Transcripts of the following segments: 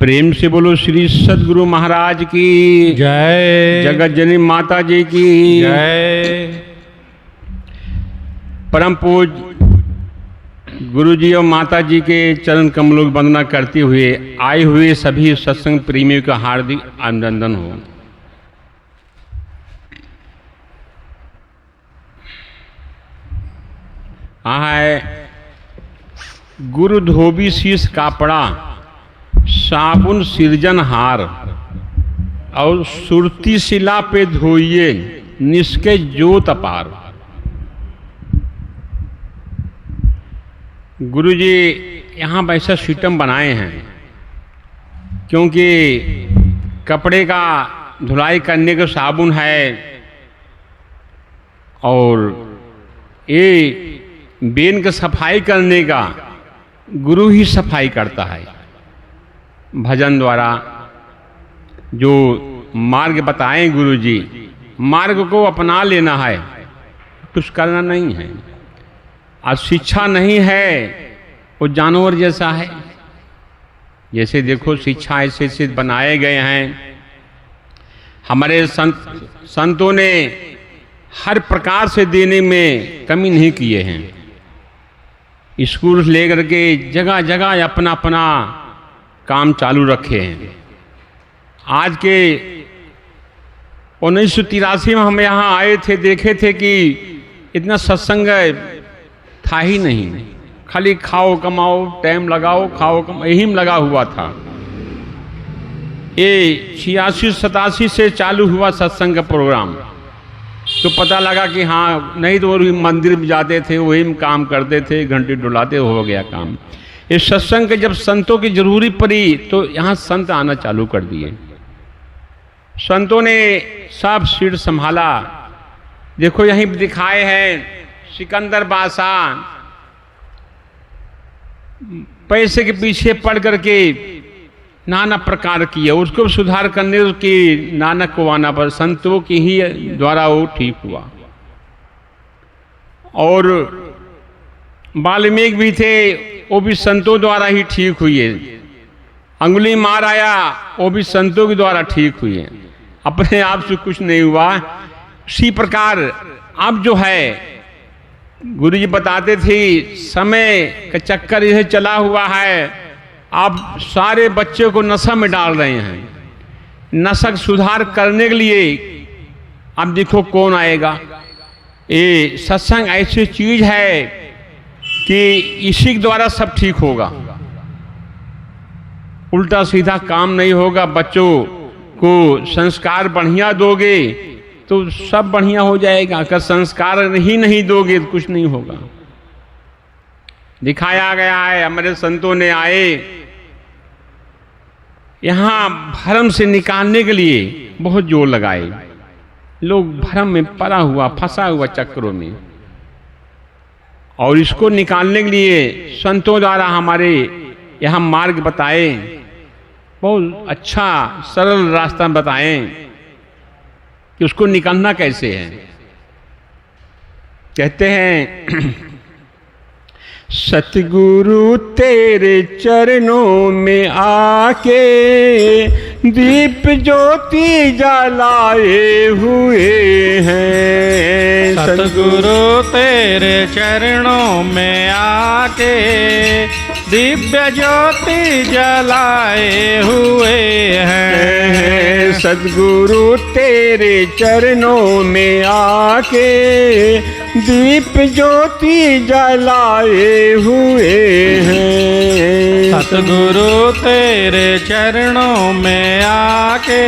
प्रेम से बोलो श्री सद्गुरु महाराज की जय। जगत जननी माता जी की जय। परम पूज्य गुरु जी और माता जी के चरण कमलों की वंदना करते हुए आए हुए सभी सत्संग प्रेमियों का हार्दिक अभिनंदन हो। है गुरु धोबी शीश कापड़ा साबुन सिरजन हार और सुरती शिला पे धोइए निष्के जोत अपार। गुरु जी यहाँ वैसा सिस्टम बनाए हैं क्योंकि कपड़े का धुलाई करने का साबुन है और ये बेन का सफाई करने का गुरु ही सफाई करता है। भजन द्वारा जो मार्ग बताएं गुरु जी, मार्ग को अपना लेना है, कुछ करना नहीं है। आज शिक्षा नहीं है वो जानवर जैसा है। जैसे देखो शिक्षा ऐसे ऐसे बनाए गए हैं, हमारे संतों ने हर प्रकार से देने में कमी नहीं किए हैं। स्कूल लेकर के जगह जगह अपना अपना काम चालू रखे हैं। आज के 1983 में हम यहाँ आए थे, देखे थे कि इतना सत्संग था ही नहीं, खाली खाओ कमाओ टाइम लगाओ खाओ कमाओ यही में लगा हुआ था। ये 86-87 से चालू हुआ सत्संग का प्रोग्राम, तो पता लगा कि हाँ नहीं तो वो मंदिर में जाते थे वही में काम करते थे, घंटे डुलाते हो गया काम। इस सत्संग के जब संतों की जरूरी पड़ी तो यहाँ संत आना चालू कर दिए। संतों ने सब सीट संभाला। देखो यहीं दिखाए हैं सिकंदर बादशाह पैसे के पीछे पड़ करके नाना प्रकार किए, उसको सुधार करने की नाना कुवाना पर संतों की ही द्वारा वो ठीक हुआ। और वाल्मीकि भी थे, वो भी संतों द्वारा ही ठीक हुए। अंगुली मार आया वो भी संतों के द्वारा ठीक हुए, अपने आप से कुछ नहीं हुआ। इसी प्रकार अब जो है गुरु जी बताते थे समय का चक्कर यह चला हुआ है। आप सारे बच्चों को नशा में डाल रहे हैं। नशा सुधार करने के लिए अब देखो कौन आएगा। ये सत्संग ऐसी चीज है कि इसी के द्वारा सब ठीक होगा, उल्टा सीधा काम नहीं होगा। बच्चों को संस्कार बढ़िया दोगे तो सब बढ़िया हो जाएगा, अगर संस्कार ही नहीं दोगे तो कुछ नहीं होगा। दिखाया गया है, हमारे संतों ने आए यहाँ भ्रम से निकालने के लिए बहुत जोर लगाए। लोग भ्रम में पड़ा हुआ फंसा हुआ चक्रों में, और इसको निकालने के लिए संतों द्वारा हमारे यहाँ मार्ग बताए, बहुत अच्छा सरल रास्ता बताएं कि उसको निकालना कैसे है। कहते हैं सतगुरु तेरे चरणों में आके दीप ज्योति जलाए हुए हैं। सतगुरु तेरे चरणों में आके दिव्य ज्योति जलाए हुए हैं। सतगुरु तेरे चरणों में आके दीप ज्योति जलाए हुए हैं। सतगुरु तेरे चरणों में आके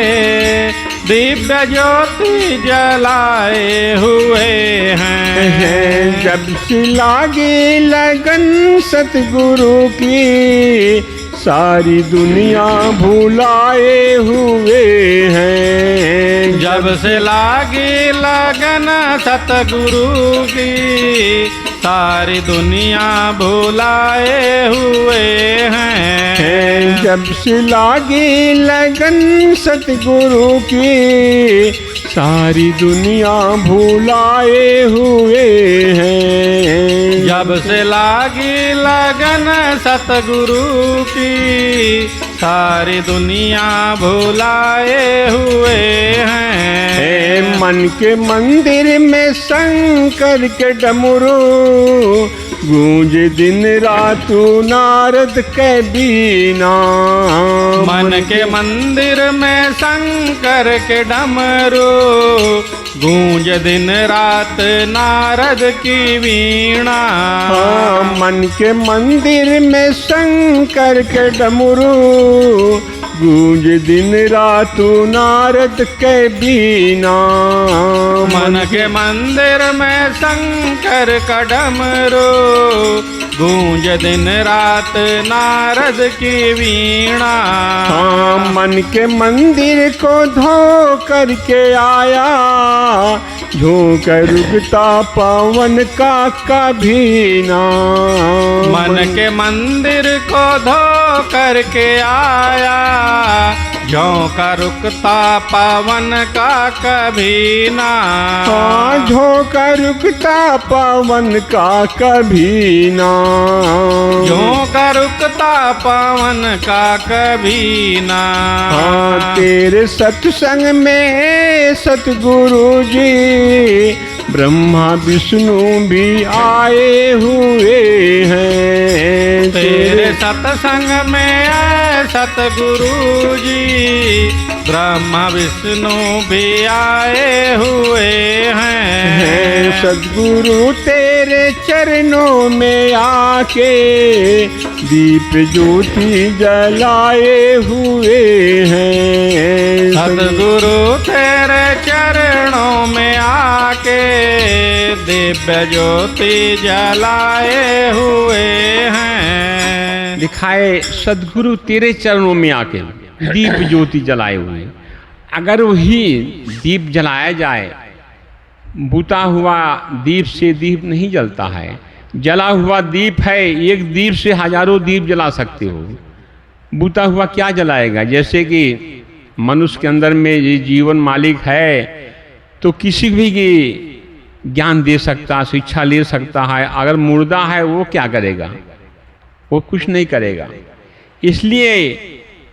दिव्य ज्योति जलाए हुए हैं। जब से लागे लगन सतगुरु की सारी दुनिया भुलाए हुए हैं। जब से लागी लगन सतगुरु की सारी दुनिया भुलाए हुए हैं। जब से लागी लगन सतगुरु की सारी दुनिया भुलाए हुए हैं। जब से लागी लगन सतगुरु की सारी दुनिया भुलाए हुए हैं। मन के मंदिर में शंकर के डमरू गूंज दिन रात नारद के बीना। मन के मंदिर में शंकर के डमरू गूंज दिन रात नारद की वीणा। मन के मंदिर में शंकर के डमरू गूंज दिन रात नारद के बीना। मन के मंदिर में शंकर का डमरू गूंज दिन रात नारद की वीणा। मन के मंदिर को धो करके आया झोंकर रुकता पवन का कभी ना। मन के मंदिर को धो करके आया झोंका रुकता पवन का कभी ना। झोंका रुकता पवन का कभी ना। झोंका रुकता पवन का कभी ना। तेरे सत्संग में सतगुरु जी ब्रह्मा विष्णु भी आए हुए हैं। तेरे सत्संग में सतगुरु जी ब्रह्मा विष्णु भी आए हुए हैं। सतगुरु तेरे चरणों में आके दीप ज्योति जलाए हुए हैं। सतगुरु तेरे चरणों में आके दिव्य ज्योति जलाए हुए हैं। दिखाए सदगुरु तेरे चरणों में आके दीप ज्योति जलाए हुए। अगर वही दीप जलाया जाए, बुता हुआ दीप से दीप नहीं जलता है। जला हुआ दीप है, एक दीप से हजारों दीप जला सकते हो, बुता हुआ क्या जलाएगा। जैसे कि मनुष्य के अंदर में ये जीवन मालिक है तो किसी भी की ज्ञान दे सकता, शिक्षा ले सकता है। अगर मुर्दा है वो क्या करेगा, वो कुछ नहीं करेगा। इसलिए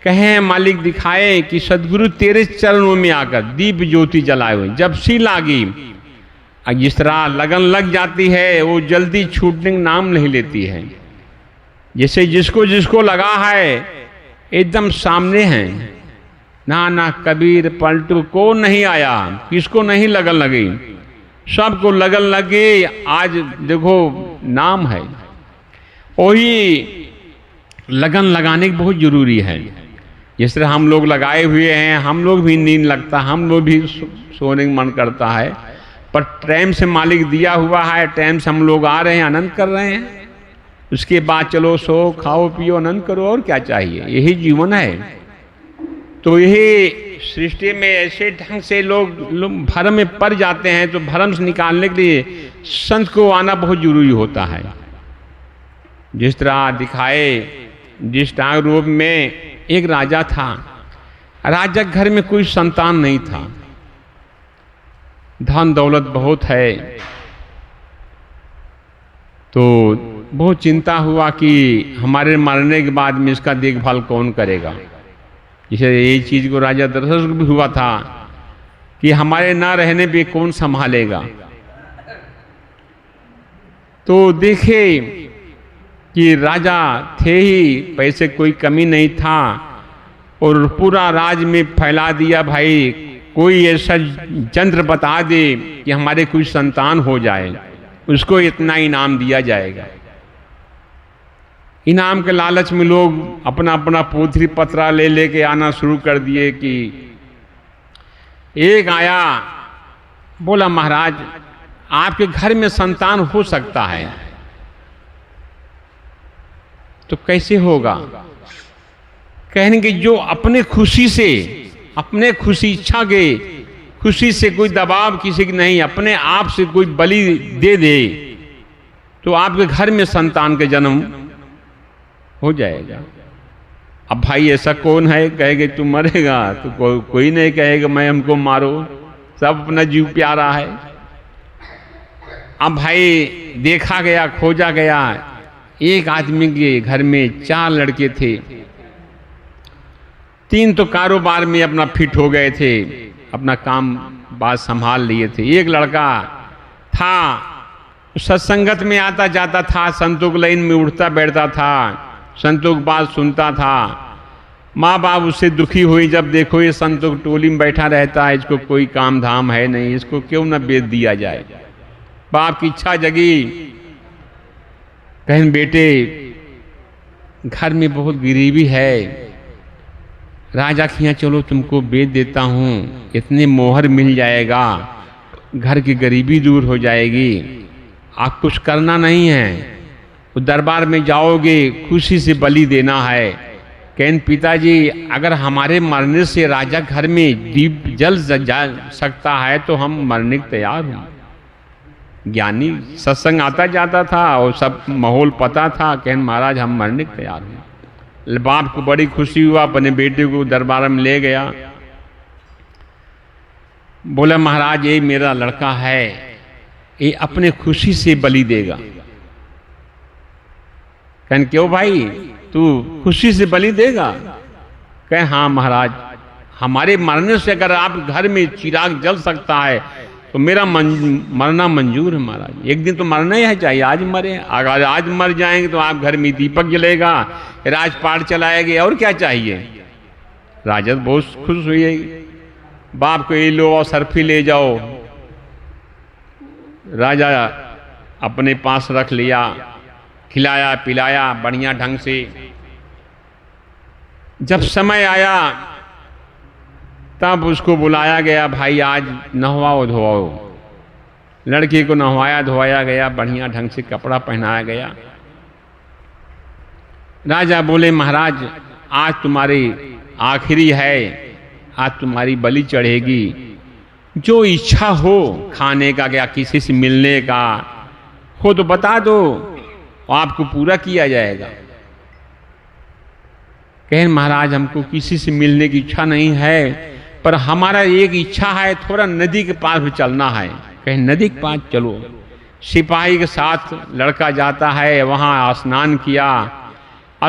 कहें मालिक दिखाए कि सदगुरु तेरे चरणों में आकर दीप ज्योति जलाए हुए। जब सी लागी, जिस तरह लगन लग जाती है वो जल्दी छूटने का नाम नहीं लेती है। जैसे जिसको जिसको लगा है एकदम सामने है। ना कबीर पलटू को नहीं आया, किसको नहीं लगन लगी, सबको लगन लगी। आज देखो नाम है। वही लगन लगाने की बहुत जरूरी है। जिस तरह हम लोग लगाए हुए हैं, हम लोग भी नींद लगता, हम लोग भी सोने का मन करता है, पर टाइम से मालिक दिया हुआ है, टाइम से हम लोग आ रहे हैं, आनंद कर रहे हैं। उसके बाद चलो सो खाओ पियो आनंद करो, और क्या चाहिए, यही जीवन है। तो यही सृष्टि में ऐसे ढंग से लोग भ्रम में पड़ जाते हैं। तो भ्रम से निकालने के लिए संत को आना बहुत जरूरी होता है। जिस तरह दिखाए जिस रूप में एक राजा था, राजा के घर में कोई संतान नहीं था, धन दौलत बहुत है। तो बहुत चिंता हुआ कि हमारे मरने के बाद में इसका देखभाल कौन करेगा। जैसे ये चीज को राजा दशरथ को भी हुआ था कि हमारे ना रहने पे कौन संभालेगा। तो देखे कि राजा थे ही, पैसे कोई कमी नहीं था, और पूरा राज में फैला दिया भाई कोई ऐसा यंत्र बता दे कि हमारे कोई संतान हो जाए, उसको इतना इनाम दिया जाएगा। इनाम के लालच में लोग अपना अपना पोथी पत्रा ले लेके आना शुरू कर दिए। कि एक आया बोला महाराज आपके घर में संतान हो सकता है। तो कैसे होगा, कहने कि जो अपने खुशी से, अपने खुशी इच्छा के खुशी से, कोई दबाव किसी की नहीं, अपने आप से कोई बलि दे दे तो आपके घर में संतान के जन्म हो जाएगा। अब भाई ऐसा कौन है कहेगा तू मरेगा, तो कोई नहीं कहेगा मैं हमको मारो, सब अपना जीव प्यारा है। अब भाई देखा गया, खोजा गया, एक आदमी के घर में 4 लड़के थे। 3 तो कारोबार में अपना फिट हो गए थे, अपना काम बात संभाल लिए थे। एक लड़का था सत्संगत में आता जाता था, संतों की लाइन में उठता बैठता था, संतों की बात सुनता था। माँ बाप उससे दुखी हुई, जब देखो ये संतों की टोली में बैठा रहता है, इसको कोई काम धाम है नहीं, इसको क्यों न बेच दिया जाए। बाप की इच्छा जगी, कहें बेटे घर में बहुत गरीबी है, राजा के यहाँ चलो तुमको बेच देता हूँ, इतने मोहर मिल जाएगा, घर की गरीबी दूर हो जाएगी, आप कुछ करना नहीं है, वो दरबार में जाओगे खुशी से बलि देना है। कहन पिताजी अगर हमारे मरने से राजा घर में दीप जल जा सकता है तो हम मरने को तैयार हैं। ज्ञानी सत्संग आता जाता था और सब माहौल पता था। कहन महाराज हम मरने को तैयार हैं। बाप को बड़ी खुशी हुआ, अपने बेटे को दरबार में ले गया, बोला महाराज ये मेरा लड़का है, ये अपने खुशी से बलि देगा। कहन क्यों भाई तू खुशी से बलि देगा? कहें हाँ महाराज, हमारे मरने से अगर आप घर में चिराग जल सकता है तो मेरा मरना मंजूर है महाराज। एक दिन तो मरना ही है, चाहिए आज मरे, अगर आज मर जाएंगे तो आप घर में दीपक जलेगा, राजपाट चलाएंगे, और क्या चाहिए। राजा बहुत खुश हुई, बाप को ये लो और सरफी ले जाओ। राजा अपने पास रख लिया, खिलाया पिलाया बढ़िया ढंग से। जब समय आया तब उसको बुलाया गया, भाई आज नहवाओ धोवाओ। लड़की को नहवाया धोवाया गया, बढ़िया ढंग से कपड़ा पहनाया गया। राजा बोले महाराज आज तुम्हारी आखिरी है, आज तुम्हारी बलि चढ़ेगी, जो इच्छा हो खाने का या किसी से मिलने का हो तो बता दो, आपको पूरा किया जाएगा। कहें महाराज हमको किसी से मिलने की इच्छा नहीं है, पर हमारा एक इच्छा है, थोड़ा नदी के पास भी चलना है। कहें नदी के पास चलो। सिपाही के साथ लड़का जाता है, वहाँ स्नान किया,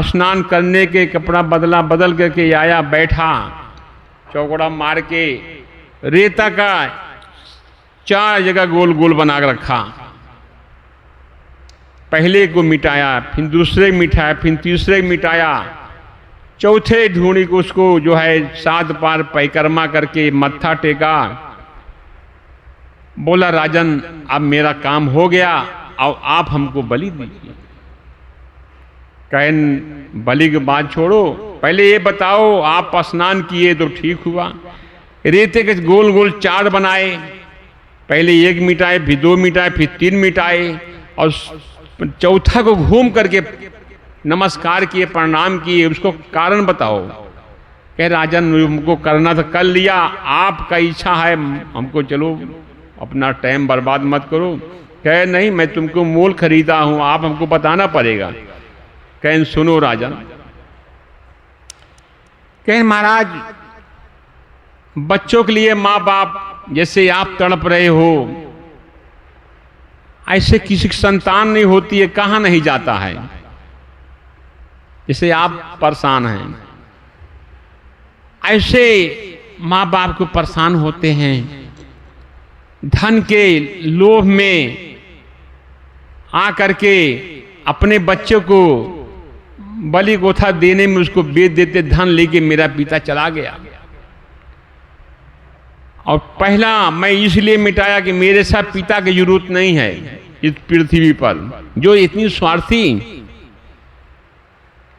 स्नान करने के कपड़ा बदल करके आया, बैठा चौकड़ा मार के रेता का 4 जगह गोल गोल बना कर रखा। पहले को मिटाया, फिर दूसरे मिटाया, फिर तीसरे मिटाया, चौथे ढूंढी को उसको जो है 7 बार परिक्रमा करके मत्था टेका। बोला राजन अब मेरा काम हो गया, अब आप हमको बलि दीजिए। कहन बलि की बात छोड़ो, पहले ये बताओ आप स्नान किए तो ठीक हुआ। रेते के गोल गोल 4 बनाए, पहले 1 मिटाए, फिर 2 मिटाए, फिर 3 मिटाए, और चौथा को घूम करके नमस्कार किए, प्रणाम किए। उसको कारण बताओ। कह राजन हमको करना तो कर लिया, आपका इच्छा है, हमको चलो अपना टाइम बर्बाद मत करो। कहे नहीं मैं तुमको मोल खरीदा हूं, आप हमको बताना पड़ेगा। कहें सुनो राजन। कहें महाराज बच्चों के लिए माँ बाप जैसे आप तड़प रहे हो, ऐसे किसी की संतान नहीं होती है, कहाँ नहीं जाता है, जैसे आप परेशान हैं, ऐसे माँ बाप को परेशान होते हैं। धन के लोभ में आकर के अपने बच्चों को बलि गोथा देने में उसको बेच देते, धन लेके मेरा पिता चला गया। और पहला मैं इसलिए मिटाया कि मेरे साथ पिता की जरूरत नहीं है इस पृथ्वी पर, जो इतनी स्वार्थी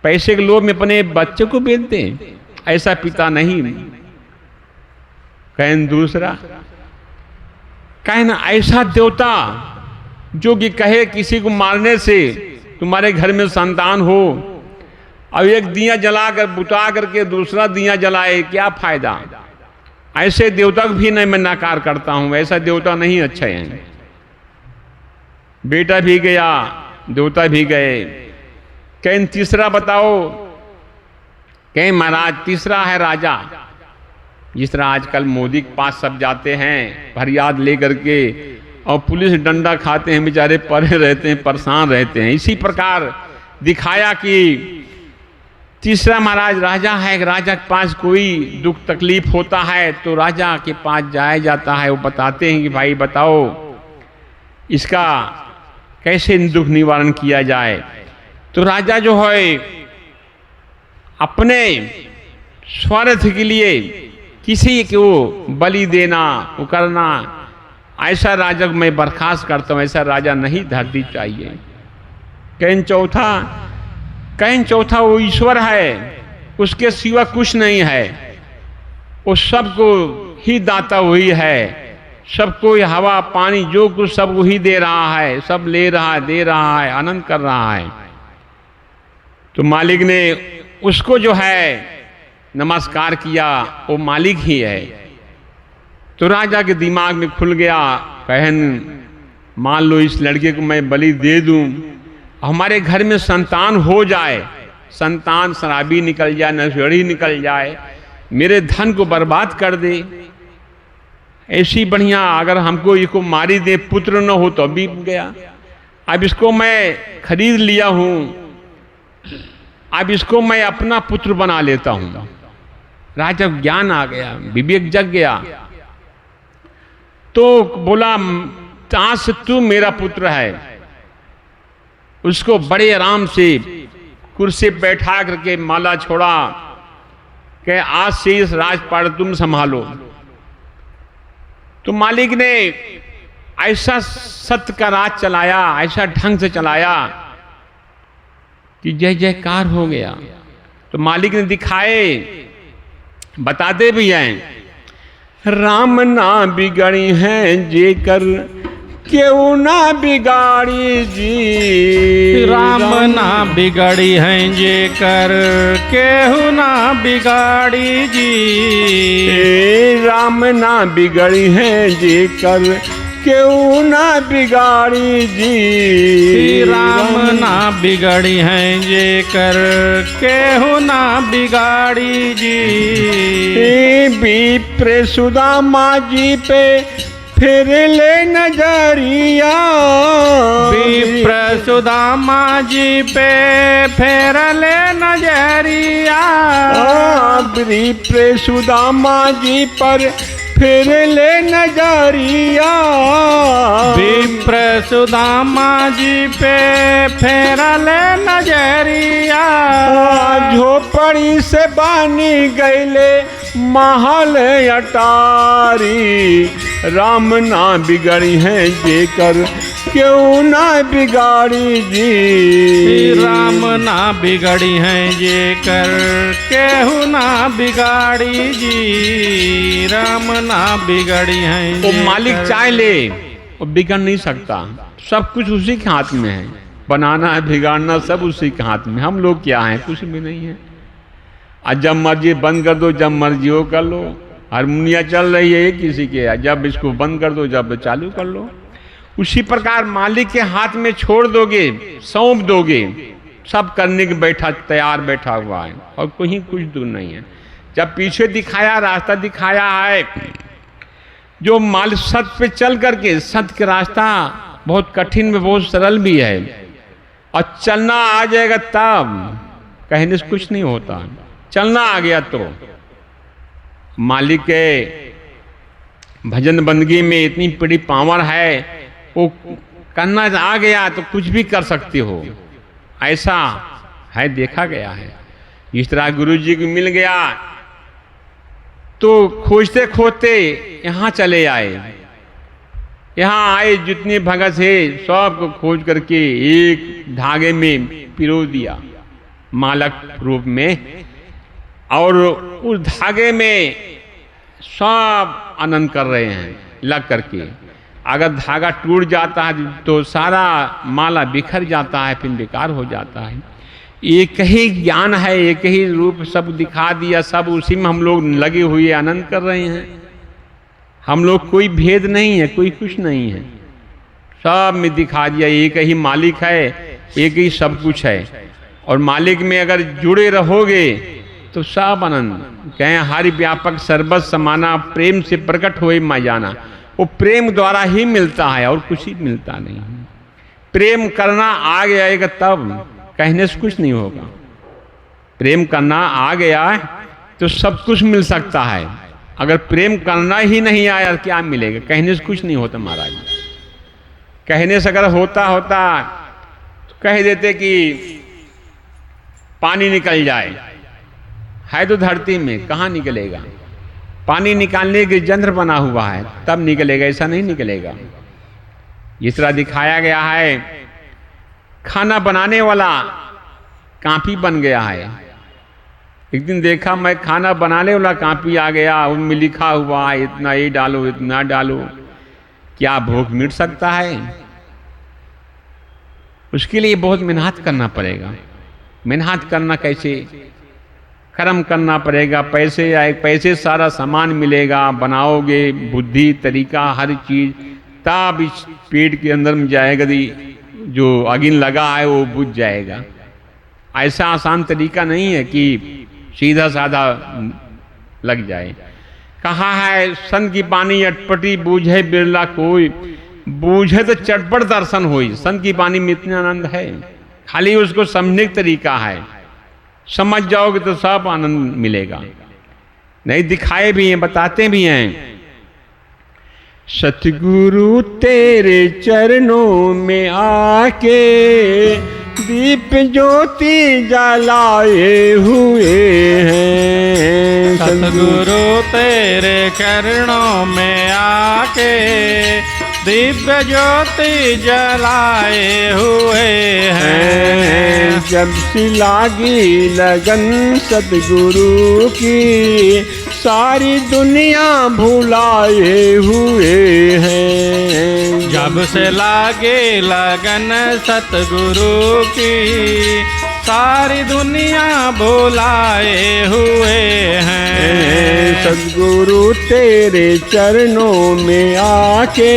पैसे के लोभ में अपने बच्चे को बेचते, ऐसा पिता नहीं। कहें दूसरा, कहें ना ऐसा देवता जो कि कहे किसी को मारने से तुम्हारे घर में संतान हो, और एक दिया जलाकर बुता करके दूसरा दिया जलाए, क्या फायदा। ऐसे देवता को भी नहीं मैं नकार करता हूं, ऐसा देवता नहीं अच्छा है। बेटा भी गया, देवता भी गए। कहें तीसरा बताओ। कहें महाराज तीसरा है राजा। जिस तरह आजकल मोदी के पास सब जाते हैं फरियाद लेकर के, और पुलिस डंडा खाते हैं, बेचारे परे रहते हैं, परेशान रहते हैं। इसी प्रकार दिखाया कि तीसरा महाराज राजा है, राजा के पास कोई दुख तकलीफ होता है तो राजा के पास जाया जाता है। वो बताते हैं कि भाई बताओ इसका कैसे दुख निवारण किया जाए। तो राजा जो है अपने स्वार्थ के लिए किसी को बलि देना वो करना, ऐसा राजा को मैं बर्खास्त करता हूँ। ऐसा राजा नहीं धरती चाहिए। कहन चौथा वो ईश्वर है, उसके सिवा कुछ नहीं है। वो सबको ही दाता वही है, सबको हवा पानी जो कुछ सब वही दे रहा है, सब ले रहा है, दे रहा है, आनंद कर रहा है। तो मालिक ने उसको जो है नमस्कार किया, वो मालिक ही है। तो राजा के दिमाग में खुल गया, कहन मान लो इस लड़के को मैं बलि दे दूं, हमारे घर में संतान हो जाए, संतान शराबी निकल जाए, नशेड़ी निकल जाए, मेरे धन को बर्बाद कर दे, ऐसी बढ़िया अगर हमको इसको मारी दे, पुत्र न हो तो अभी गया। अब इसको मैं खरीद लिया हूं, अब इसको मैं अपना पुत्र बना लेता हूं। राजा ज्ञान आ गया, विवेक जग गया, तो बोला आज से तू मेरा पुत्र है। उसको बड़े आराम से कुर्सी बैठा करके माला छोड़ा कि आज से इस राजपाट तुम संभालो। तो मालिक ने ऐसा सत्य का राज चलाया, ऐसा ढंग से चलाया कि जय जयकार हो गया। तो मालिक ने दिखाए, बताते भी हैं, राम ना बिगड़ी हैं जे कर क्यों ना बिगाड़ी जी, राम ना बिगड़ी हैं जे कर केहू ना बिगाड़ी जी, राम ना बिगड़ी हैं जे कर क्यों ना बिगाड़ी जी, राम ना बिगड़ी हैं जे कर केहू ना बिगाड़ी जी। विप्र सुदामा जी पे फिर ले नजरिया, विप्र सुदामा जी पे फेर ले नजरिया, विप्र सुदामा जी पर फिर ले नजरिया, विप्र सुदामा जी पे फेर ले नजरिया, झोपड़ी से बानी गईले महल अटारी, राम ना बिगड़ी हैं जे कर क्यों ना बिगाड़ी जी, राम ना बिगड़ी हैं जे कर केहू ना बिगाड़ी जी, राम ना बिगड़ी हैं। वो मालिक चाहे ले वो बिगड़ नहीं सकता, सब कुछ उसी के हाथ में है, बनाना है बिगाड़ना सब उसी के हाथ में। हम लोग क्या हैं, कुछ भी नहीं है। आज जब मर्जी बंद कर दो, जब मर्जी वो कर लो। हारमोनिया चल रही है किसी के, जब इसको बंद कर दो, जब चालू कर लो। उसी प्रकार मालिक के हाथ में छोड़ दोगे, सौंप दोगे, सब करने के बैठा तैयार बैठा हुआ है और कहीं कुछ दूर नहीं है। जब पीछे दिखाया, रास्ता दिखाया है, जो माल सत्य पे चल करके, सत्य का रास्ता बहुत कठिन में बहुत सरल भी है, और चलना आ जाएगा तब, कहने से कुछ नहीं होता। चलना आ गया तो मालिक के भजन बंदगी में इतनी बड़ी पावर है, वो करना आ गया तो कुछ भी कर सकते हो, ऐसा है, देखा गया है। इस तरह गुरु जी को मिल गया तो खोजते खोजते यहाँ चले आए। यहाँ आए जितने भगत है सबको खोज करके एक धागे में पिरो दिया मालक रूप में, और उस धागे में सब आनंद कर रहे हैं लग करके। अगर धागा टूट जाता है तो सारा माला बिखर जाता है, फिर बेकार हो जाता है। एक ही ज्ञान है, एक ही रूप, सब दिखा दिया, सब उसी में हम लोग लगे हुए आनंद कर रहे हैं। हम लोग कोई भेद नहीं है, कोई कुछ नहीं है, सब में दिखा दिया। एक ही मालिक है, एक ही सब कुछ है, और मालिक में अगर जुड़े रहोगे तो सब आनंद। कहें हरि व्यापक सर्वस समाना, प्रेम से प्रकट हुए मा जाना। वो प्रेम द्वारा ही मिलता है और कुछ ही मिलता नहीं। प्रेम करना आ जाएगा तब, कहने से कुछ नहीं होगा। प्रेम करना आ गया तो सब कुछ मिल सकता है। अगर प्रेम करना ही नहीं आया क्या मिलेगा? कहने से कुछ नहीं होता महाराज। कहने से अगर होता तो कह देते कि पानी निकल जाए, है तो धरती में, कहाँ निकलेगा? पानी निकालने के यंत्र बना हुआ है तब निकलेगा, ऐसा नहीं निकलेगा। जिस तरह दिखाया गया है, खाना बनाने वाला कापी बन गया है। एक दिन देखा मैं, खाना बनाने वाला कापी आ गया, उनमें लिखा हुआ है इतना ये डालो इतना डालो। क्या भूख मिट सकता है? उसके लिए बहुत मेहनत करना पड़ेगा। मेहनत करना कैसे? कर्म करना पड़ेगा, पैसे आए, पैसे सारा सामान मिलेगा, बनाओगे, बुद्धि तरीका हर चीज, तब इस पेट के अंदर में जाएगा, जो अगिन लगा है वो बुझ जाएगा। ऐसा आसान तरीका नहीं है कि सीधा साधा लग जाए। कहा है सन की पानी अटपटी बूझे बिरला कोई, बूझे तो चटपट दर्शन होई। सन की पानी में इतना आनंद है, खाली उसको समझने का तरीका है। समझ जाओगे तो सब आनंद मिलेगा। नहीं दिखाए भी हैं, बताते भी हैं। सतगुरु तेरे चरणों में आके दीप ज्योति जलाए हुए हैं। सतगुरु तेरे चरणों में आके दिव्य ज्योति जलाए हुए हैं। जब से लागी लगन सतगुरु की, सारी दुनिया भुलाए हुए हैं। जब से लागे लगन सतगुरु की, सारी दुनिया भुलाए हुए हैं। सतगुरु तेरे चरणों में आके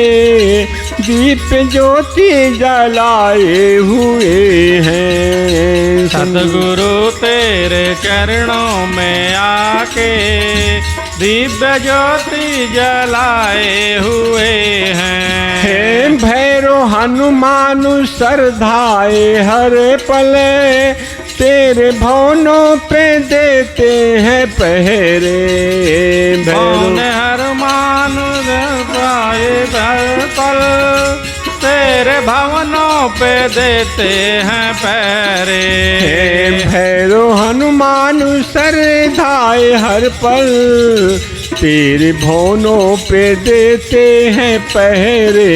दीप ज्योति जलाए हुए हैं। सतगुरु तेरे चरणों में आके दिव्य ज्योति जलाए हुए हैं। हे भैरो हनुमान सरधाए हर पल, तेरे भवनों पे देते हैं पहरे। भवन हनुमान सरधाए हर पल, तेरे भवनों पे देते हैं पहरे। भैरो हनुमान सरधाए हर पल, तेरे भवनों पे देते हैं पहरे।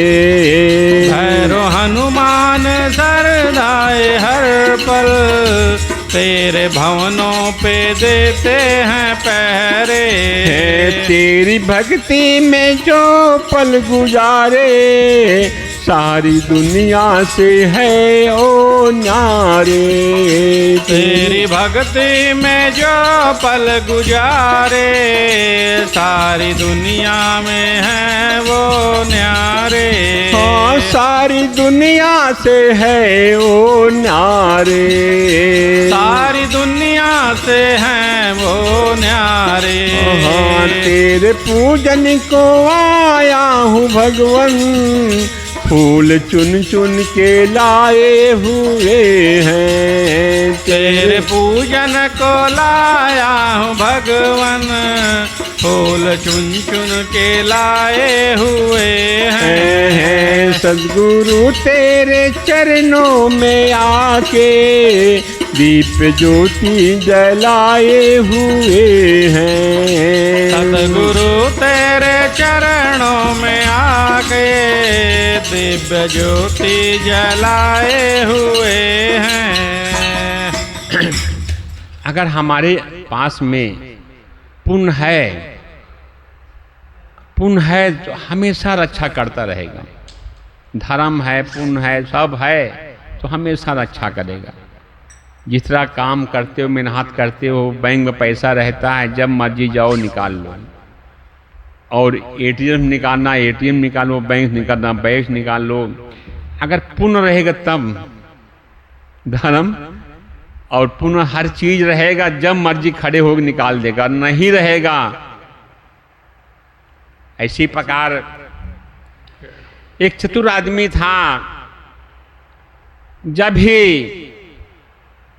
भैरो हनुमान सरधाए हर पल, तेरे भवनों पे देते हैं पहरे। तेरी भक्ति में जो पल गुजारे, सारी दुनिया से है ओ न्यारे। तेरी भक्ति में जो पल गुजारे, सारी दुनिया में है वो न्यारे। हाँ सारी दुनिया से है ओ न्यारे। सारी दुनिया से है वो न्यारे। हाँ तेरे पूजन को आया हूँ भगवन, फूल चुन चुन के लाए हुए हैं। तेरे पूजन को लाया हूँ भगवन, फूल चुन चुन के लाए हुए हैं। सद्गुरु तेरे चरणों में आके दीप ज्योति जलाए हुए हैं। सद्गुरु तेरे चरणों में आके दिव्य ज्योति जलाए हुए हैं। अगर हमारे पास में पुण्य है तो हमेशा रक्षा करता रहेगा। धर्म है, पुण्य है, सब है तो हमेशा रक्षा करेगा। जिस तरह काम करते हो, मेहनत करते हो, बैंक में पैसा रहता है, जब मर्जी जाओ निकाल लो। और एटीएम निकालना एटीएम निकालो, बैंक निकालना बैंक निकाल लो। अगर पुण्य रहेगा तब धर्म और पुण्य हर चीज रहेगा, जब मर्जी खड़े होकर निकाल देगा। नहीं रहेगा ऐसी प्रकार एक चतुर आदमी था। जब भी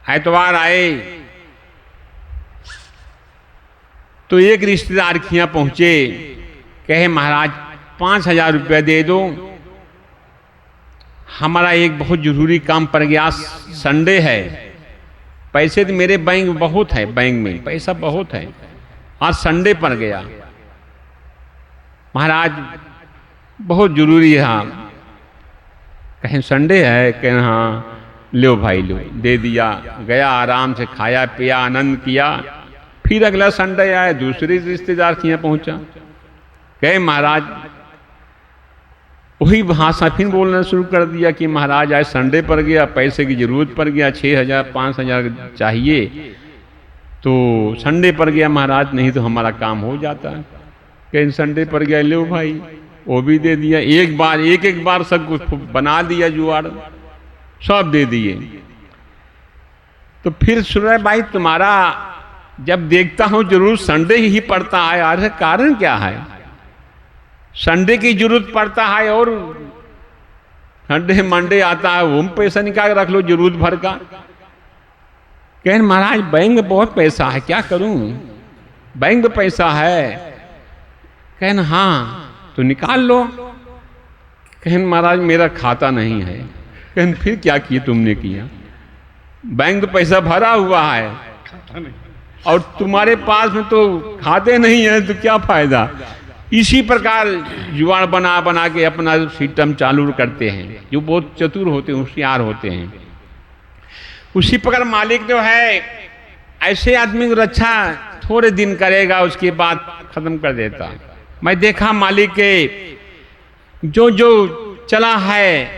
एतवार आए तो एक रिश्तेदार के यहाँ पहुंचे, कहे महाराज 5,000 रुपया दे दो, हमारा एक बहुत जरूरी काम पड़ गया, संडे है, पैसे तो मेरे बैंक में बहुत है, बैंक में पैसा बहुत है, आज संडे पड़ गया महाराज, बहुत जरूरी है। हाँ, कहें संडे है, कहें हाँ, लो भाई लो, दे दिया, गया आराम से खाया पिया आनंद किया। फिर अगला संडे आया, दूसरे रिश्तेदार के यहाँ पहुंचा, कहे महाराज, वही भाषा फिर बोलना शुरू कर दिया कि महाराज आज संडे पर गया, पैसे की जरूरत पड़ गया, 6,000 5,000 चाहिए, तो संडे पर गया महाराज, नहीं तो हमारा काम हो जाता है। कहीं संडे पर गया, लो भाई, वो भी दे दिया, एक बार एक बार सब कुछ बना दिया, जुआड़ सब दे दिए। तो फिर सुन रहे भाई, तुम्हारा जब देखता हूं जरूर संडे ही पड़ता है, यार कारण क्या है? संडे की जरूरत पड़ता है और संडे मंडे आता है, वो पैसा निकाल रख लो जरूरत भर का। कहें महाराज बैंक में बहुत पैसा है, क्या करूं, बैंक में पैसा है। कहें हाँ तो निकाल लो। कहें महाराज मेरा खाता नहीं है। कहें फिर क्या किया तुमने किया? बैंक में पैसा भरा हुआ है और तुम्हारे पास में तो खाते नहीं है, तो क्या फायदा। इसी प्रकार जुगाड़ बना बना के अपना सिस्टम चालू करते हैं, जो बहुत चतुर होते हैं, होशियार होते हैं। उसी प्रकार मालिक जो है ऐसे आदमी को रक्षा थोड़े दिन करेगा, उसके बाद खत्म कर देता। मैं देखा मालिक के जो जो चला है,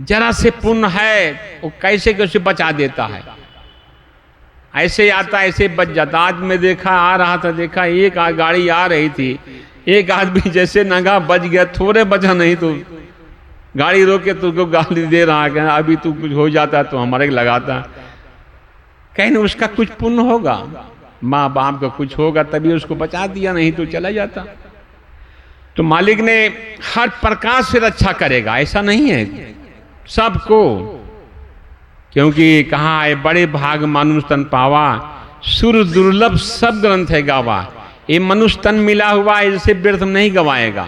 जरा से पुण्य है, वो कैसे कैसे बचा देता है, ऐसे आता ऐसे बच जाता। आज मैं देखा, आ रहा था, देखा एक गाड़ी आ रही थी, एक आदमी जैसे नंगा बच गया, थोड़े बचा नहीं तो गाड़ी रोक के तुमको गाली दे रहा है, अभी तू कुछ हो जाता तो हमारे लगाता। कहीं उसका कुछ पुण्य होगा, माँ बाप का कुछ होगा, तभी उसको बचा दिया, नहीं तो चला जाता। तो मालिक ने हर प्रकार से रक्षा करेगा, ऐसा नहीं है सबको, क्योंकि कहा है बड़े भाग मानुष तन पावा, सुर दुर्लभ सब ग्रंथ है गावा। ये मनुष्य तन मिला हुआ है, इसे व्यर्थ नहीं गवाएगा।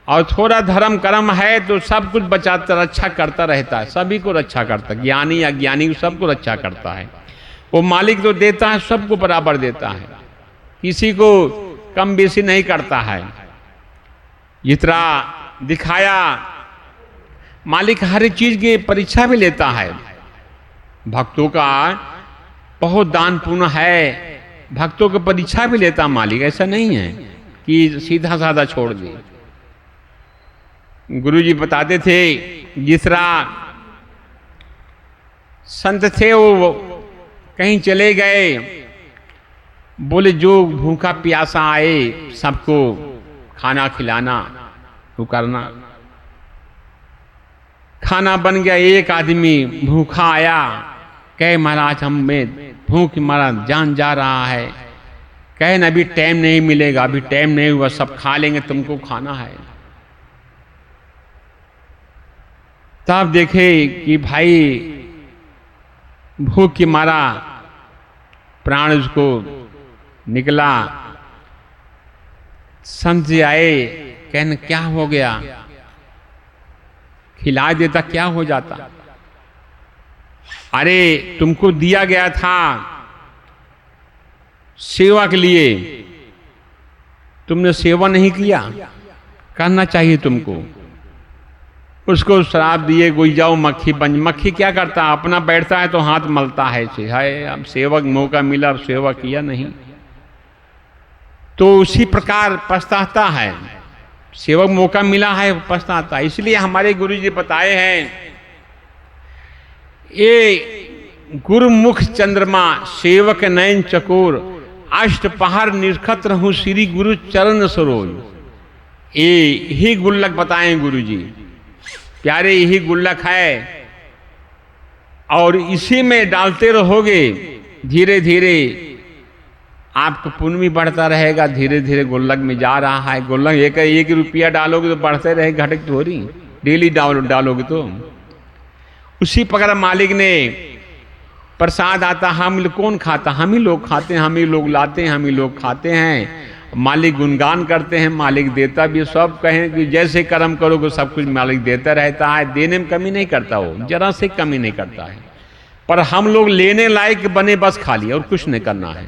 और थोड़ा धर्म कर्म है तो सब कुछ बचाता, रक्षा करता रहता है, सभी को रक्षा करता, ज्ञानी अज्ञानी सबको रक्षा करता है। वो मालिक तो देता है, सबको बराबर देता है, किसी को कम बेसी नहीं करता है। जितना दिखाया मालिक हर चीज की परीक्षा भी लेता है। भक्तों का बहुत दान पुण्य है, भक्तों की परीक्षा भी लेता मालिक, ऐसा नहीं है कि सीधा साधा छोड़ दे। गुरु जी बताते थे, जिसरा संत थे वो कहीं चले गए, बोले जो भूखा प्यासा आए सबको खाना खिलाना, वो करना। खाना बन गया, एक आदमी भूखा आया, कहे महाराज हमें भूख मारा जान जा रहा है। कहे न अभी टाइम नहीं मिलेगा, अभी टाइम नहीं हुआ, सब खा लेंगे, तुमको खाना है। तब देखे कि भाई भूख की मारा प्राण उसको निकला। संत जी आए, कहने क्या हो गया, खिला देता क्या हो जाता। अरे तुमको दिया गया था सेवा के लिए, तुमने सेवा नहीं किया, करना चाहिए तुमको। उसको श्राप दिए, गोई जाओ मक्खी बन। मक्खी क्या करता, अपना बैठता है तो हाथ मलता है, अब सेवक मौका मिला, अब सेवा किया नहीं, तो उसी प्रकार पछताता है। सेवक मौका मिला है, पछताता। इसलिए हमारे गुरु जी बताए हैं, ये गुरुमुख चंद्रमा सेवक नयन चकोर, अष्ट पहाड़ निरखत रहूं श्री गुरु चरण सरोज। ये ही गुल्लक बताएं गुरु जी, प्यारे यही गुल्लक है, और इसी में डालते रहोगे, धीरे धीरे आपको पुण्य भी बढ़ता रहेगा। धीरे धीरे गुल्लक में जा रहा है। गुल्लक एक रुपया डालोगे तो बढ़ते रहे, घटक थोड़ी, डेली डालोगे तो। उसी प्रकार मालिक ने प्रसाद आता, हम लोग कौन खाता? हम ही लोग खाते हैं, हम ही लोग लाते हैं, हम ही लोग खाते हैं। मालिक गुणगान करते हैं, मालिक देता भी। सब कहें कि जैसे कर्म करोगे सब कुछ मालिक देता रहता है, देने में कमी नहीं करता, वो जरा से कमी नहीं करता है। पर हम लोग लेने लायक बने बस खाली, और कुछ नहीं करना है।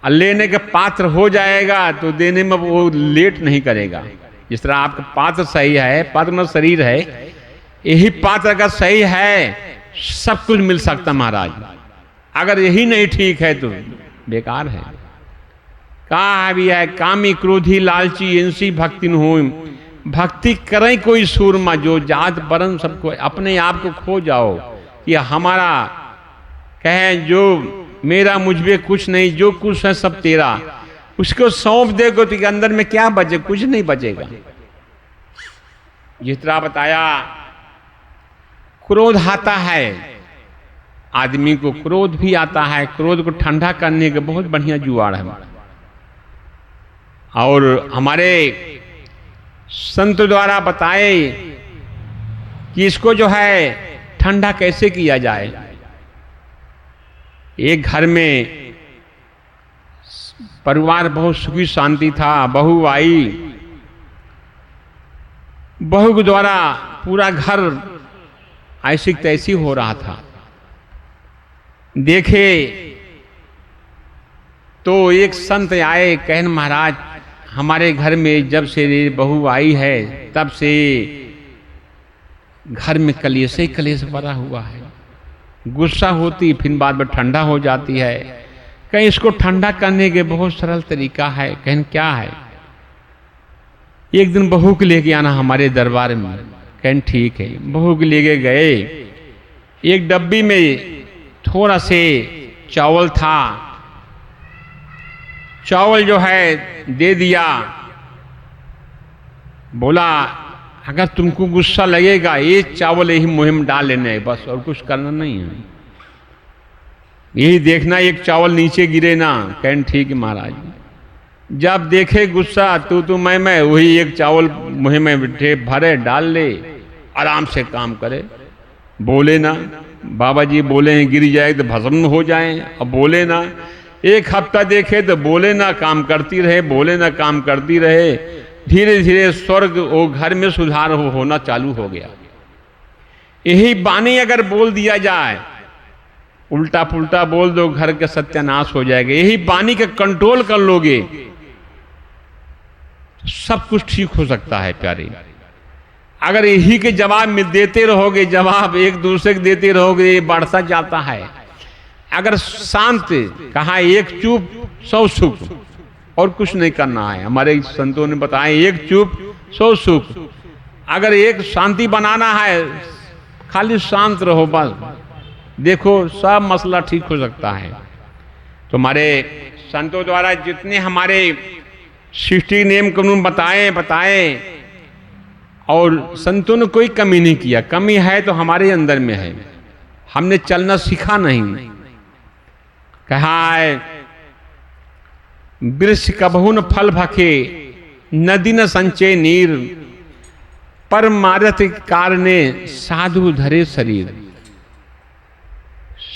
और लेने के पात्र हो जाएगा तो देने में वो लेट नहीं करेगा। जिस तरह आपका पात्र सही है, पात्र में शरीर है, यही पात्र अगर सही है सब कुछ मिल सकता महाराज। अगर यही नहीं ठीक है तो बेकार है। कहा भी है, कामी क्रोधी लालची इनसी भक्ति न हो, भक्ति करें कोई सूरमा, जो जात बरन सबको अपने आप को खो जाओ। कि हमारा कहें जो मेरा मुझमें कुछ नहीं, जो कुछ है सब तेरा, उसको सौंप देगो तो अंदर में क्या बचे? कुछ नहीं बचेगा। जिस तरह बताया, क्रोध आता है, आदमी को क्रोध भी आता है। क्रोध को ठंडा करने के बहुत बढ़िया जुगाड़ है। और हमारे संत द्वारा बताए कि इसको जो है ठंडा कैसे किया जाए। एक घर में परिवार बहुत सुखी शांति था। बहू आई, बहू के द्वारा पूरा घर ऐसी तैसी हो रहा था। देखे तो एक संत आए, कहन महाराज हमारे घर में जब से बहू आई है तब से घर में कलेश ही कलेश भरा हुआ है। गुस्सा होती फिर बाद में ठंडा हो जाती है। कहीं इसको ठंडा करने के बहुत सरल तरीका है। कहन क्या है? एक दिन बहू को लेके आना हमारे दरबार में। कहन ठीक है। बहू को लेके गए। एक डब्बी में थोड़ा से चावल था, चावल जो है दे दिया। बोला अगर तुमको गुस्सा लगेगा ये चावल यही मुहिम डाल लेना है बस, और कुछ करना नहीं है। यही देखना एक चावल नीचे गिरे ना। कहन ठीक है महाराज। जब देखे गुस्सा तू मैं वही एक चावल मुहिम में बिठे भरे डाल ले, आराम से काम करे। बोले ना, बाबा जी बोले हैं गिर जाए तो भस्म हो जाए। अब बोले ना, एक हफ्ता देखे तो बोले ना, काम करती रहे, बोले ना, काम करती रहे। धीरे धीरे स्वर्ग वो घर में सुधार होना चालू हो गया। यही बानी अगर बोल दिया जाए, उल्टा पुल्टा बोल दो, घर का सत्यानाश हो जाएगा। यही बानी का कंट्रोल कर लोगे, सब कुछ ठीक हो सकता है प्यारे। अगर यही के जवाब देते रहोगे, जवाब एक दूसरे को देते रहोगे, ये बढ़ता जाता है। अगर शांत कहा, एक चुप 100 सुख, और कुछ नहीं करना है। हमारे संतों ने बताया एक चुप 100 सुख। अगर एक शांति बनाना है, खाली शांत रहो बस, देखो सब मसला ठीक हो सकता है। तो हमारे संतों द्वारा जितने हमारे सृष्टि नियम कानून बताए और संतों ने कोई कमी नहीं किया। कमी है तो हमारे अंदर में है, हमने चलना सीखा नहीं। कहा है वृक्ष कबहू न फल भखे, नदी न संचय नीर, पर मारत कारणे साधु धरे शरीर।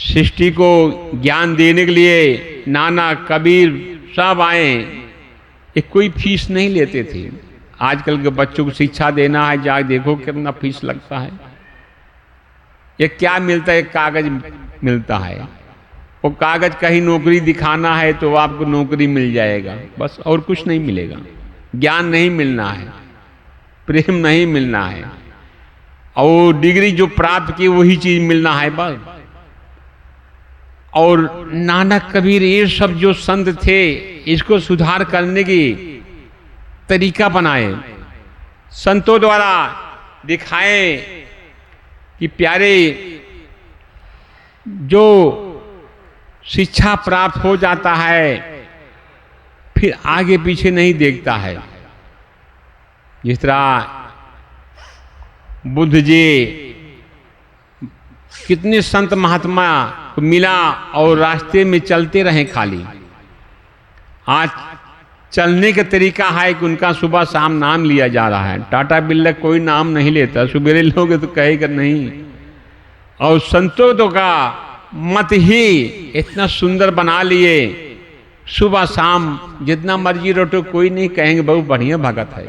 सृष्टि को ज्ञान देने के लिए नाना कबीर सब आए, ये कोई फीस नहीं लेते थे। आजकल के बच्चों को शिक्षा देना है, जा देखो कितना फीस लगता है। ये क्या मिलता है? कागज मिलता है। वो कागज कहीं नौकरी दिखाना है तो आपको नौकरी मिल जाएगा बस, और कुछ नहीं मिलेगा। ज्ञान नहीं मिलना है, प्रेम नहीं मिलना है, और डिग्री जो प्राप्त की वही चीज मिलना है बस। और नानक कबीर ये सब जो संत थे, इसको सुधार करने की तरीका बनाए, संतों द्वारा दिखाए कि प्यारे जो शिक्षा प्राप्त हो जाता है फिर आगे पीछे नहीं देखता है। जिस तरह बुद्ध जी कितने संत महात्मा को मिला और रास्ते में चलते रहे खाली। आज चलने का तरीका है कि उनका सुबह शाम नाम लिया जा रहा है। टाटा बिरला कोई नाम नहीं लेता, सुबेरे लोगे तो कहेगा नहीं। और संतों तो का मत ही इतना सुंदर बना लिए, सुबह शाम जितना मर्जी रोटो कोई नहीं कहेंगे बहुत बढ़िया भगत है,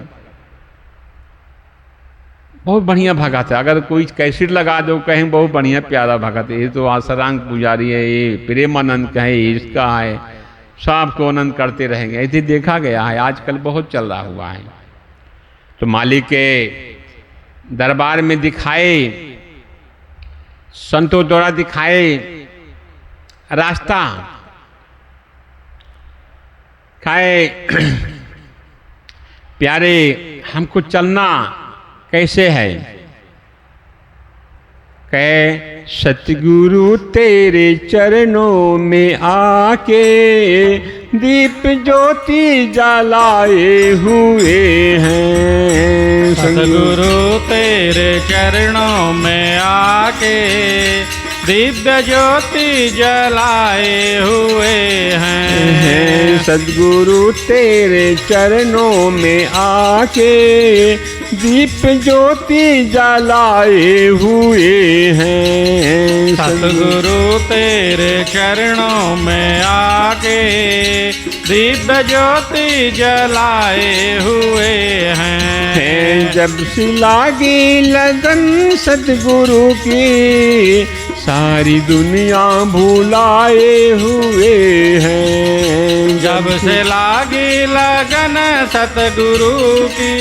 बहुत बढ़िया भगत है। अगर कोई कैसेट लगा दो कहेंगे बहुत बढ़िया प्यारा भगत है, ये तो आसाराम पुजारी है, ये प्रेमानंद का है, इसका है, सबको आनंद करते रहेंगे। ऐसे देखा गया है, आजकल बहुत चल रहा हुआ है। तो मालिक के दरबार में दिखाए, संतों द्वारा दिखाए रास्ता, खाए प्यारे हमको चलना कैसे है। कहे सतगुरु तेरे चरणों में आके दीप ज्योति जलाए हुए हैं। सतगुरु तेरे चरणों में आके दिव्य ज्योति जलाए हुए हैं। सद्गुरु तेरे चरणों में आके दीप ज्योति जलाए हुए हैं। सतगुरु तेरे चरणों में आके दिव्य ज्योति जलाए हुए हैं। जब से लागी लगन सतगुरु की सारी दुनिया भुलाए हुए हैं। जब से लागी लगन सतगुरु की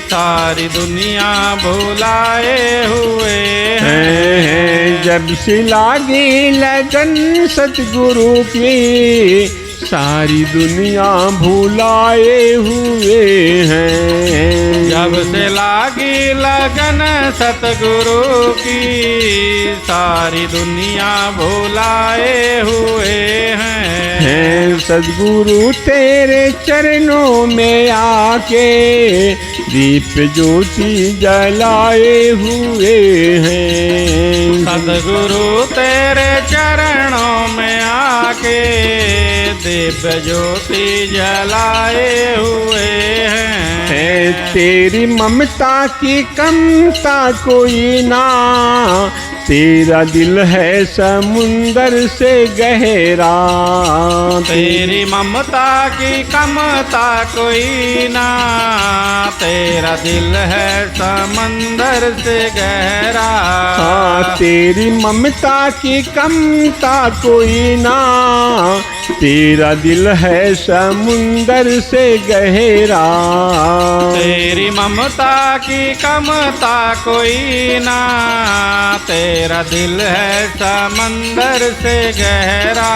सारी दुनिया भुलाए हुए हैं। जब से लागी लगन सतगुरु की सारी दुनिया भुलाए हुए हैं। जब से लागी लगन सतगुरु की सारी दुनिया भुलाए हुए हैं। सतगुरु तेरे चरणों में आके दीप ज्योति जलाए हुए हैं। सतगुरु तेरे चरणों में आके दिव्य ज्योति जलाए हुए हैं। तेरी ममता की कमता कोई ना, तेरा दिल है समुंदर से गहरा। तेरी ममता की कमता कोई ना, तेरा दिल है समंदर से गहरा। तेरी ममता की कमता कोई ना, तेरा दिल है समुंदर से गहरा। तेरी ममता की कमता कोई ना, तेरा दिल है समंदर से गहरा।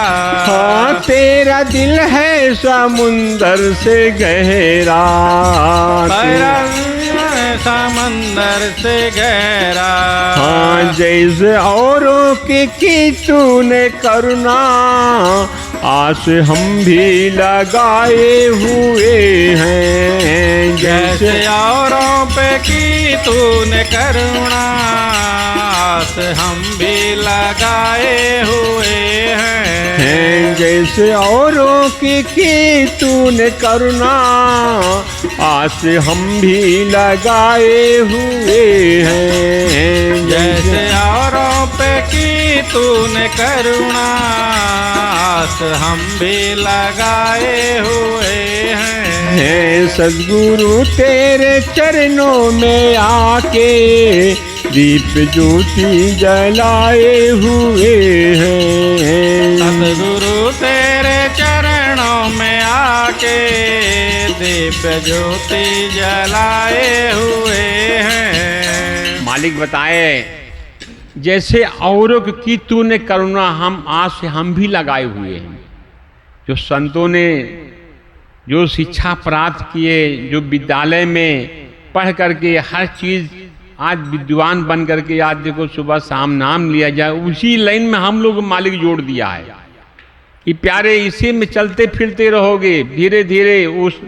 तेरा दिल है समुंदर से गहरा। तेरा समंदर से गहरा। जैसे औरों की तूने करुणा, आस हम भी लगाए हुए हैं। जैसे औरों पे की तूने करुणा, आस हम भी लगाए हुए हैं। जैसे औरों की तूने करुणा, आस हम भी लगाए हुए हैं। जैसे औरों पे की तूने करुणा, आस हम भी लगाए हुए हैं। सद्गुरु तेरे चरणों में आके दीप ज्योति जलाए हुए हैं। सद्गुरु तेरे चरणों में आके दिव्य ज्योति जलाए हुए हैं। मालिक बताए जैसे औरों की तूने करुणा हम आज से हम भी लगाए हुए हैं। जो संतों ने जो शिक्षा प्राप्त किए, जो विद्यालय में पढ़ करके हर चीज आज विद्वान बन करके आज देखो सुबह शाम नाम लिया जाए, उसी लाइन में हम लोग मालिक जोड़ दिया है कि प्यारे इसी में चलते फिरते रहोगे, धीरे धीरे उस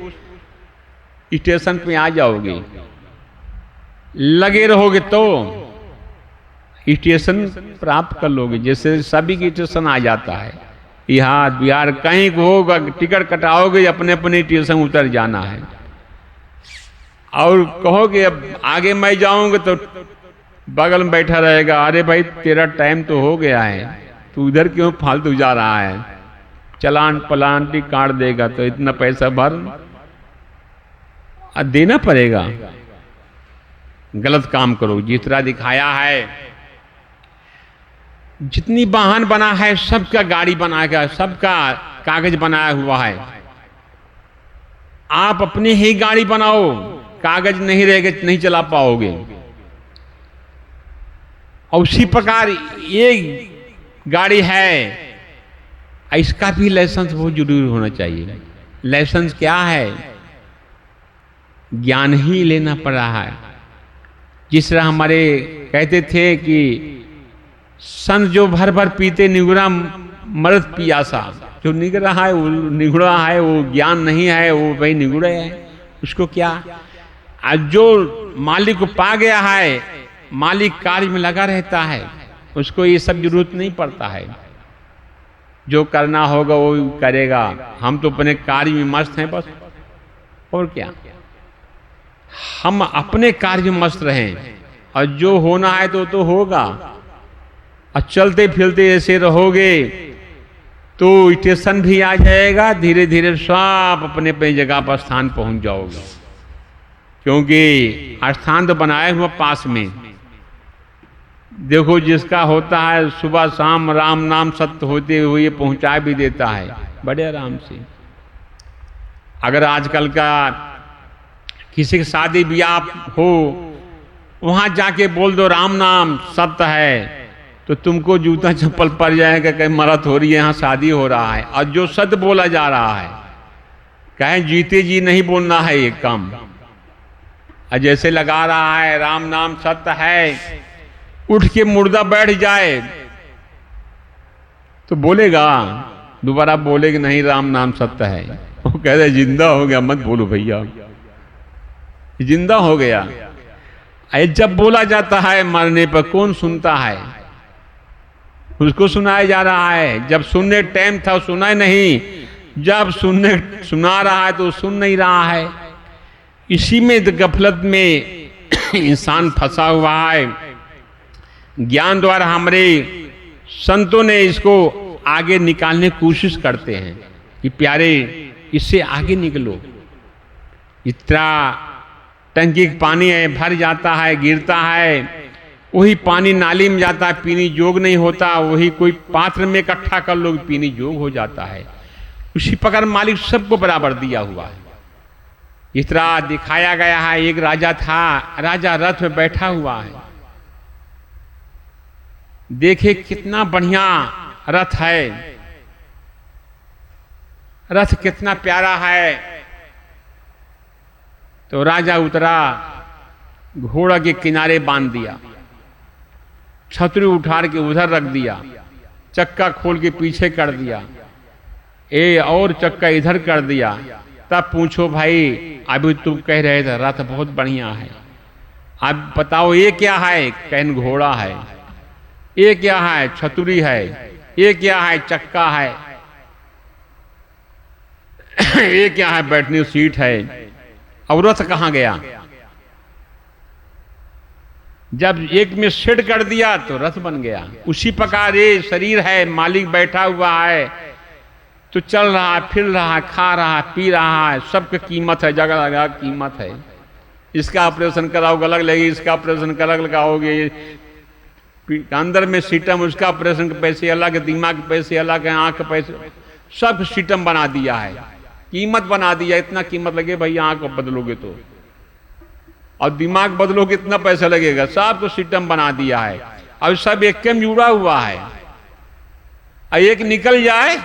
स्टेशन पे आ जाओगे। लगे रहोगे तो स्टेशन प्राप्त कर लोगे। जैसे सभी की स्टेशन आ जाता है, यहाँ बिहार कहीं को होगा, टिकट कटाओगे अपने अपने स्टेशन उतर जाना है। और कहोगे अब आगे मैं जाऊंगा तो बगल में बैठा रहेगा, अरे भाई तेरा टाइम तो हो गया है, तू उधर क्यों फालतू जा रहा है, चलान पलांटी काट देगा तो इतना पैसा भर देना पड़ेगा। गलत काम करो। जिस तरह दिखाया है, जितनी वाहन बना है सबका गाड़ी बनाएगा, सबका कागज बनाया हुआ है। आप अपनी ही गाड़ी बनाओ, कागज नहीं रहेगा, नहीं चला पाओगे। और उसी प्रकार ये गाड़ी है, इसका भी लाइसेंस बहुत जरूरी होना चाहिए। लाइसेंस क्या है? ज्ञान ही लेना पड़ रहा है। जिस तरह हमारे कहते थे कि संत जो भर भर पीते निगुरा मरद पियासा, जो निग रहा है वो निगुड़ा है, वो ज्ञान नहीं है, वो भाई निगुड़ा है, उसको क्या। आज जो मालिक को पा गया है, मालिक कार्य में लगा रहता है, उसको ये सब जरूरत नहीं पड़ता है। जो करना होगा वो करेगा। हम तो अपने कार्य में मस्त हैं बस, और क्या। हम अपने कार्य में मस्त रहें, और जो होना है तो होगा। और चलते फिरते ऐसे रहोगे तो स्टेशन भी आ जाएगा, धीरे धीरे सब अपने अपने जगह पर स्थान पहुंच जाओगे। क्योंकि स्थान तो बनाए हुआ पास में। देखो जिसका होता है सुबह शाम राम नाम सत्य होते हुए पहुंचा भी देता है बड़े आराम से। अगर आजकल का किसी की शादी ब्याह हो, वहां जाके बोल दो राम नाम सत्य है, तो तुमको जूता चप्पल पड़ जाएगा, कहीं मरत हो रही है, यहाँ शादी हो रहा है। और जो सत्य बोला जा रहा है, कहें जीते जी नहीं बोलना है ये काम। और जैसे लगा रहा है राम नाम सत्य है, उठ के मुर्दा बैठ जाए तो बोलेगा, दोबारा बोलेगा नहीं राम नाम सत्य है। वो कह रहे जिंदा हो गया, मत बोलो भैया, जिंदा हो गया। जब बोला जाता है मरने पर कौन सुनता है? उसको सुनाया जा रहा है। जब सुनने टाइम था सुना नहीं, जब सुना रहा है तो सुन नहीं रहा है। इसी में गफलत में इंसान फंसा हुआ है। ज्ञान द्वारा हमारे संतों ने इसको आगे निकालने की कोशिश करते हैं कि प्यारे इससे आगे निकलो। इतना टंकी का पानी है, भर जाता है, गिरता है, वही पानी नाली में जाता है, पीने जोग नहीं होता। वही कोई पात्र में इकट्ठा कर लो, पीने जोग हो जाता है। उसी प्रकार मालिक सबको बराबर दिया हुआ है। इस तरह दिखाया गया है। एक राजा था, राजा रथ में बैठा हुआ है। देखे कितना बढ़िया रथ है, रथ कितना प्यारा है। तो राजा उतरा, घोड़ा के किनारे बांध दिया, छतरी उठार के उधर रख दिया, चक्का खोल के पीछे कर दिया, और चक्का इधर कर दिया। तब पूछो भाई, अभी तुम कह रहे थे रथ बहुत बढ़िया है, अब बताओ ये क्या है? कहन घोड़ा है। ये क्या है? छतरी है। ये क्या है? चक्का है। ये क्या है? बैठने सीट है। और रथ कहां गया? जब एक में सेट कर दिया तो रथ बन गया। उसी प्रकार ये शरीर है, मालिक बैठा हुआ है तो चल रहा है, फिर रहा है, खा रहा है, पी रहा है, सबकी कीमत है, जगह जगह कीमत है। इसका ऑपरेशन कराओगे अलग लगेगी, इसका ऑपरेशन अलग लगाओगे, अंदर में सिस्टम, उसका ऑपरेशन के पैसे अलग है, दिमाग के पैसे अलग है, आंख के पैसे, सब सिस्टम बना दिया है, कीमत बना दिया। इतना कीमत लगे भैया आंख को बदलोगे तो, और दिमाग बदलोगे इतना पैसा लगेगा, सब तो सिस्टम बना दिया है। और सब एक में जुड़ा हुआ है। और एक निकल जाए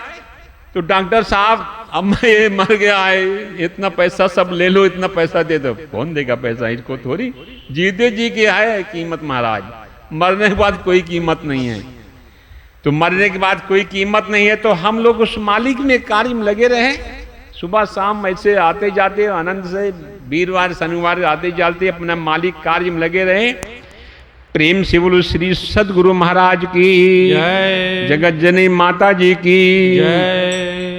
तो डॉक्टर साहब अब मैं ये मर गया है, इतना पैसा सब ले लो, इतना पैसा दे दो। कौन देगा पैसा? इसको थोड़ी। जीते जी के है कीमत महाराज, मरने के बाद कोई कीमत नहीं है। तो मरने के बाद कोई कीमत नहीं है, तो हम लोग उस मालिक में कार्य में लगे रहे, सुबह शाम ऐसे आते जाते आनंद से, वीरवार शनिवार आते जाते अपना मालिक कार्य में लगे रहे। प्रेम से बोलो श्री सद्गुरु महाराज की जय, जगत जननी माता जी की जय।